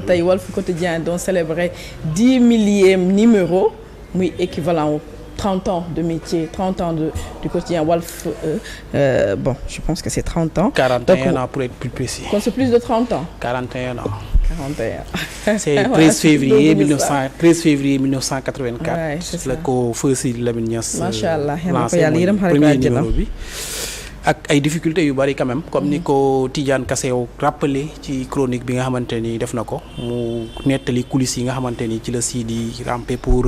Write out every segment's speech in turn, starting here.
tey Walf Quotidien doon célébrer 10 millième numéro muy équivalent au 30 ans de métier, 30 ans du quotidien Walf. Bon, je pense que c'est 30 ans. 41 ans pour être plus précis. Donc c'est plus de 30 ans. 41 ans. 41. C'est 13 février 1984. Ouais, c'est la ko Feu Sidi Lamine Niass lancé mooy premier numéro bi. ak ay difficultés yu bari quand même comme ni ko Tidiane Kassew rappelé ci chronique bi nga xamante ni def na ko mu nettali coulisses yi nga xamante ni ci la Sidi rampé pour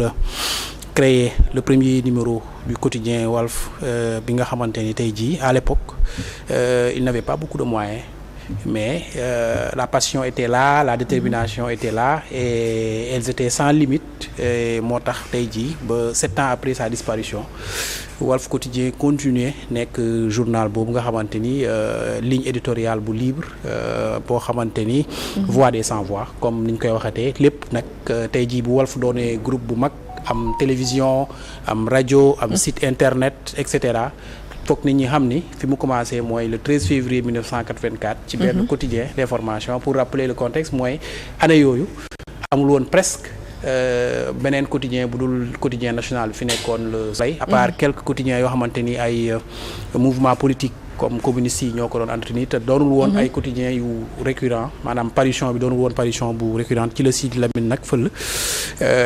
créer le premier numéro du quotidien Walf bi nga xamante ni tey jii à l'époque il n'avait pas beaucoup de moyens mais la passion était là, la détermination était là et elles étaient sans limite moo tax tey jii ba 7 ans après sa disparition Walf Quotidien continuer nekk journal boobu nga xamante ni ligne éditoriale bu libre boo xamante ni voix des sans voix comme ni ñu koy waxatee lépp nag tey jii bu Walf doonee groupe bu mag am télévision am rajo am site internet et cetera foog nit ñi xam ni fi mu commencé mooy le 13 février 1984 ci benn quotidien d'information pour rappeler le contexte mooy année yooyu amul woon presque beneen quotidien bu dul quotidien national fi nekkoon le Soleil à part quelques quotidiens yoo xamante ni ay mouvement politique comme communistes yi ñoo ko doon entretenir te doonul woon ay quotidiens yu récurrent maanaam parution bi doonul woon parution bu récurrente ci la Sidi Lamine nag fël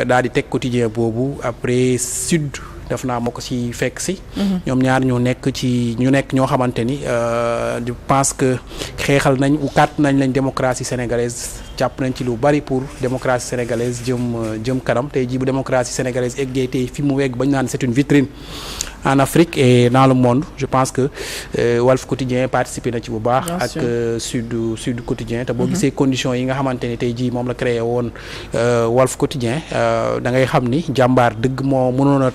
daal di teg quotidien boobu après Sud def naa moo ko ci fekk si ñoom ñaar ñoo nekk ñoo xamante ni je pense que xeexal nañ ou kàtt nañ lañ démocratie sénégalaise jàpp nañ ci lu bari pour démocratie sénégalaise jëm kanam tey jii bu démocratie sénégalaise eggee tey fi mu wegg bañ naan c'est une vitrine en Afrique et dans le monde je pense que Walf Quotidien participé na ci bu baax ak Sud Quotidien te boo gisee conditions yi nga xamante ni tey jii moom la créé woon Walf Quotidien da ngay xam ni jàmbaar dëgg moo mënoon a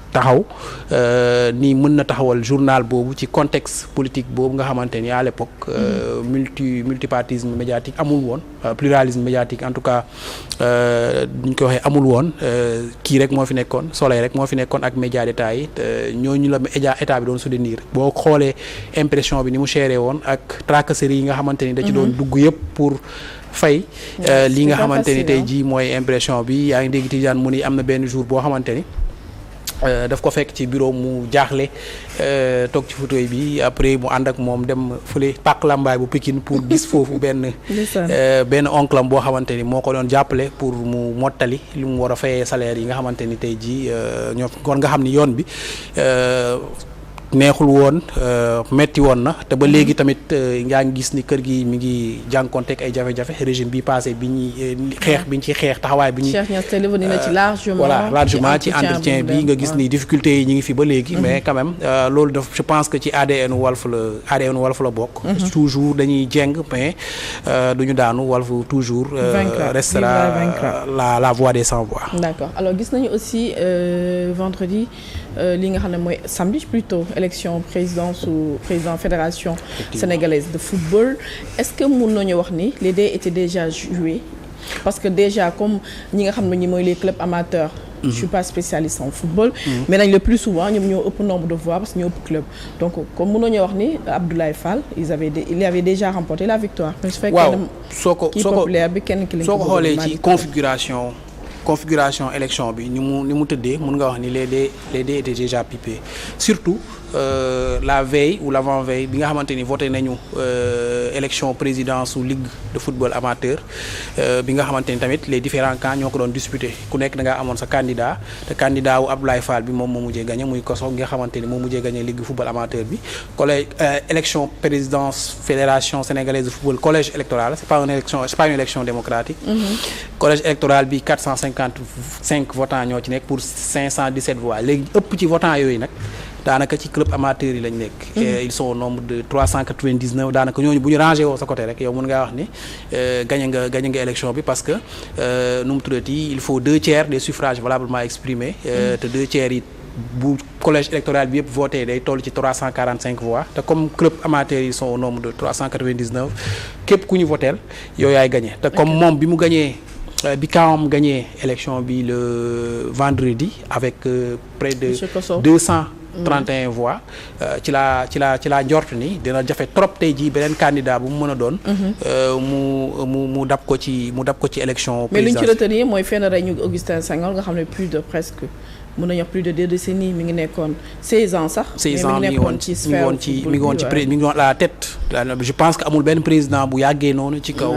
taxaw ni mën na taxawal journal boobu ci contexte politique boobu nga xamante ni à l'époque multipartisme médiatique amul woon pluralisme médiatique en tout cas ñu ko waxee amul woon kii rek moo fi nekkoon Soleil rek moo fi nekkoon ak média d'état yi ñooñu la état bi doon soutenir boo xoolee impression bi ni mu chéré woon ak tracasserie yi nga xamante ni da ci doon dugg yëpp pour fay li nga xamante ni tey jii mooy impression bi yaa ngi dégg Tidiane mu ni am na benn jour boo xamante ni daf ko fekk ci bureau mu jaaxle toog ci fauteuil bi après mu ànd ak moom dem fële Pàq Lambaay bu Pikine pour gis foofu benn oncle am boo xamante ni moo ko doon jàppale pour mu mottali li mu war a fayee salaire yi nga xamante ni tey jii ñoo kon nga xam ni yoon bi neexul woon metti woon na te ba léegi tamit yaa ngi gis ni kër gi mi ngi jànkonteeg ay jafe-jafe régime bi passé bi ñuy xeex bi ñu ci xeex taxawaay bi ñuy voilà largement ci entretien bi nga gis ni difficultés yi ñu ngi fi ba léegi mais quand même loolu daf je pense que ci ADN Walf la bokk toujours dañuy jeng mais duñu daanu Walf toujours restera la voix des sans voix. D'accord. Alors gis nañu aussi vendredi li nga xam ne mooy samedi plutôt élection président fédération sénégalaise de football est-ce que mën nañu wax ni les dés étaient déjà joués parce que déjà comme ñi nga xam ne ñi mooy les clubs amateurs je suis pas spécialiste en football mais nañ le plus souvent ñoom ñoo ëpp nombre de voix parce que ñoo ëpp club donc comme mën nañu wax ni Abdoulaye Fall il avait déjà remporté la victoire. waaw soo ko populaire bi kenn ki lañ soo ko xoolee ci configuration élection bi ni mu tëddee mën nga wax ni les dés étaient déjà pipés surtout la veille ou l'avant-veille bi nga xamante ni voté nañu élection présidence su ligue de football amateur bi nga xamante ni tamit les différents camps ñoo ko doon disputé ku nekk da ngaa amoon sa candidat te candidat wu Abdoulaye Fall bi moom moo mujjee gagné muy Koso nga xamante ni moo mujjee gagné ligue football amateur bi collège élection présidence fédération sénégalaise de football collège électoral c'est pas une élection démocratique. Collège électoral bi 455 votants ñoo ci nekk pour 517 voix léegi ëpp ci votants yooyu nag daanaka ci club amateur yi lañ nekk. Ils sont au nombre de 399 daanaka ñooñu bu ñu rangé woo sa côté rek yow mën ngaa wax ni gagné nga élection bi parce que nu mu tuddati il faut 2/3 des suffrages valablement exprimés. te 2/3 yi bu collège électoral bi yëpp voté day toll ci 345 voix te comme club amateur yi sont au nombre de 399 képp ku ñu voteel yow yaay gagné te comme moom bi mu gagné. bi Kaam gagné élection bi le vendredi avec près de 31 voix ci laa njort ni dina jafe trop tey jii beneen candidat bu mu mën a doon. mu dab ko ci élection présidentielle. mais li ñu ci retenir mooy fenn rek ñu Augustin Senghor nga xam ne plus de presque. mën nañu wax plus de 2 décennies mi ngi nekkoon 16 ans sax. 16 ans mi ngi woon à la tête. je pense que amul benn président bu yàggee noonu ci kaw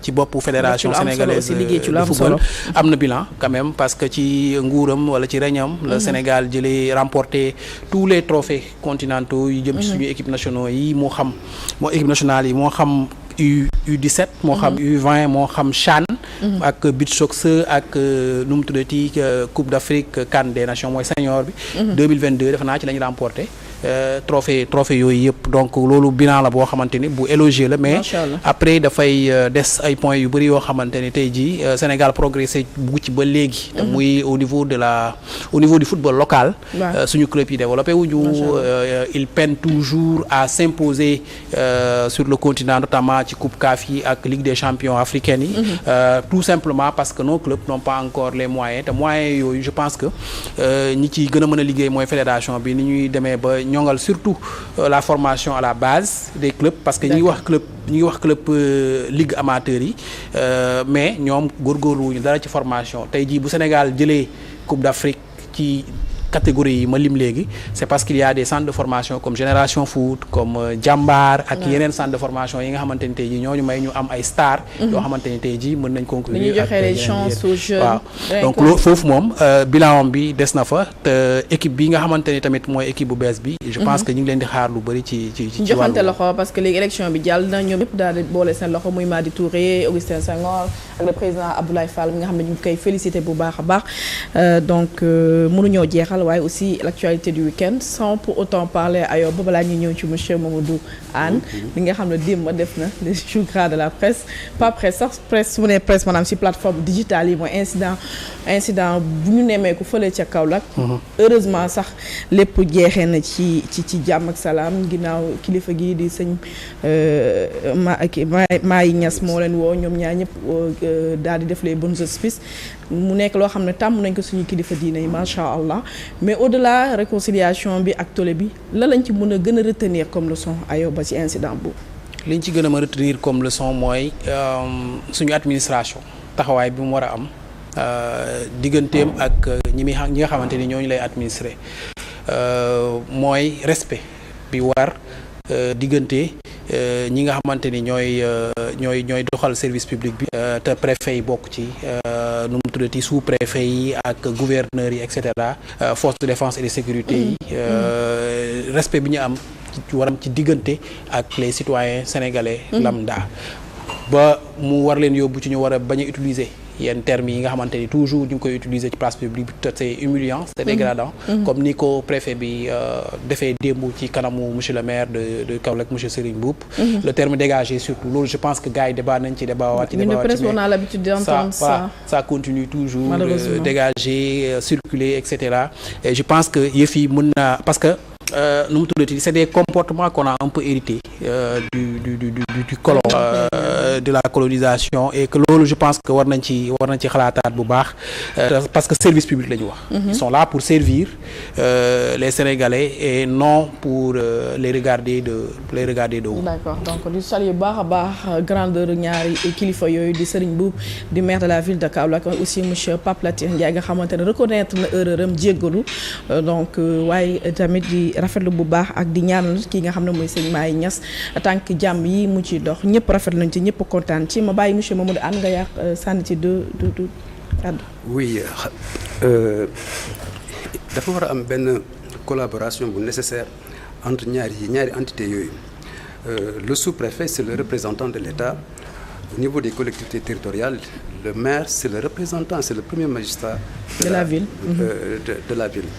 ci boppu fédération sénégalaise de football. am na bilan quand même parce que ci nguuram wala ci reñam le Sénégal jëlee remporté tous les trophées continentaux yu jëm ci suñu équipe nationaux yi moo xam équipe nationale yi moo xam U17 moo xam U20 moo xam CHAN ak beach soccer ak nu mu tuddati Coupe d'Afrique CAN des Nations mooy senior bi 2022 defe naa ci la ñu remporté trophée yooyu yëpp donc loolu bilan la boo xamante ni bu élogieux la mais après dafay des ay points yu bëri yoo xamante ni tey jii Sénégal progressé bu ci ba léegi te muy au niveau du football local suñu club yi développé wuñu il peine toujours à s'imposer sur le continent notamment ci Coupe CAF yi ak Ligue des champions africaine yi tout simplement parce que nos clubs n'ont pas encore les moyens te moyens yooyu je pense que ñi ci gën a mën a liggéey mooy fédération bi ni ñuy demee ba ñongal surtout la formation à la base des clubs parce que ñi ngi wax club ligue amateur yi mais ñoom góorgóorluwuñu dara ci formation tey jii bu Sénégal jëlee Coupe d'Afrique ci catégorie yi ma lim léegi c'est parce qu'il y a des centres de formation comme Génération Foot comme Jambar ak yeneen centres de formation yi nga xamante ni tey jii ñooñu may ñu am ay stars yoo xamante ni tey jii mën nañ concourir ak les chances aux jeunes waaw donc loolu foofu moom bilan bi des na fa te équipe bi nga xamante ni tamit mooy équipe bu bees bi je pense que ñu ngi leen di xaar lu bëri ci joxante loxo parce que léegi élection bi jàll na ñoom yëpp daal di boole seen loxo muy Madi Touré Augustin Senghor ak le président Abdoulaye Fall mi nga xam ne ñu ngi koy féliciter bu baax a baax donc mënuñoo jeexal waaye aussi l'actualité du week-end sans pour autant parler Ayoba balaa ñuy ñëw ci monsieur Mamadou Anne li nga xam ne démb def na les jours gras de la presse pas presse sax presse su mu nee presse maanaam ci plateforme digitale yi mooy incident bu ñu nemmeeku fële ca Kaolack heureusement sax lépp jeexee na ci jàmm ak salaam ginnaaw kilifa gi di sëñ Maay Ñas moo leen woo ñoom ñaar ñëpp daal di def les bonnes auspices mu nekk loo xam ne tàmm nañ ko suñu kilifa diine yi macha allah mais au-delà réconciliation bi ak tollé bi la lañ ci mën a gën a retenir comme leçon Ayoba ci incident boobu. liñ ci gën a retenir comme leçon mooy suñu administration taxawaay bi mu war a am digganteem ak ñi nga xamante ni ñooñu lay administrer mooy respect bi war diggante ñi nga xamante ni ñooy doxal service public bi te préfet yi bokk ci nu mu tuddati sous préfet yi ak gouverneurs yi et cetera force de défense et de sécurité yi respect bi ñu am waram ci diggante ak les citoyens sénégalais lambda ba mu war leen yóbbu ci ñu war a bañ a utiliser yenn termes yi nga xamante ni toujours ñu ngi koy utiliser ci place publique te c'est humiliant c'est dégradant comme ni ko préfet bi defee démb ci kanamu monsieur le maire de Kaolack monsieur Serigne Mboup le terme dégagé surtout loolu je pense que gars yi débat nañ ci débat waat on a l'habitude d'entendre ça continue toujours dégager circuler et cetera et je pense que yëf yi mën na parce que nu mu tuddati c'est des comportements qu'on a un peu hérité du colon de la colonisation et que loolu je pense que war nañ ci xalaataat bu baax parce que service public la ñu wax ils sont là pour servir les Sénégalais et non pour les regarder de haut. D'accord donc di saluer bu baax a baax grandeur ñaari kilifa yooyu di Serigne Mboup di maire de la ville de Kaolack aussi monsieur Pape Latir Ndiaye nga xamante ne reconnaître na erreur am jéggalu donc waaye tamit di rafetlu bu baax ak di ñaanal kii nga xam ne mooy sëñ Maay Ñas tànk jàmm yi mu ci dox ñëpp rafetlu nañ ci ñëpp kontaan ci ma bàyyi monsieur Mamadou Anne nga yàq sànni ci du kàddu. Oui dafa war a am benn collaboration bu nécessaire entre ñaari entités yooyu le sous-préfet c'est le représentant de l'État au niveau des collectivités territoriales le maire c'est le représentant c'est le premier magistrat de la ville de la ville.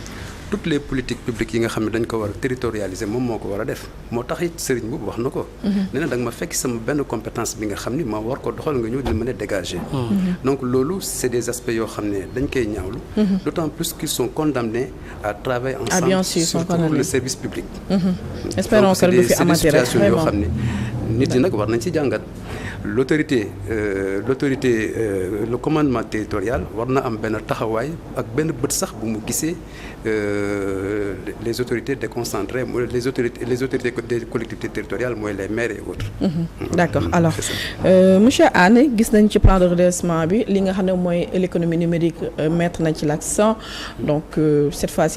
Toutes les politiques publiques yi nga xam ne dañ ko war a territorialiser moom moo ko war a def moo tax it Serigne boobu wax na ko. nee na da nga ma fekk sama benn compétence bi nga xam ni ma war ko doxal nga ñëw di mën a dégager. donc loolu c'est des aspects yoo xam ne dañ koy ñaawlu. d'autant plus qu'ils sont condamnés à travailler ensemble. bien sûr surtout pour le service public. espérons que du fi amati rek situation yoo xam ne nit ñi nag war nañ ci jàngat. l'autorité le commandement territorial war na am benn taxawaay ak benn bët sax bu mu gisee les autorités déconcentrées mooy les autorités des collectivités territoriales mooy les maires et autres. D'accord alors monsieur Anne gis nañ ci plan de redressement bi li nga xam ne mooy l'économie numérique mettre nañ ci l'accent donc cette fois-ci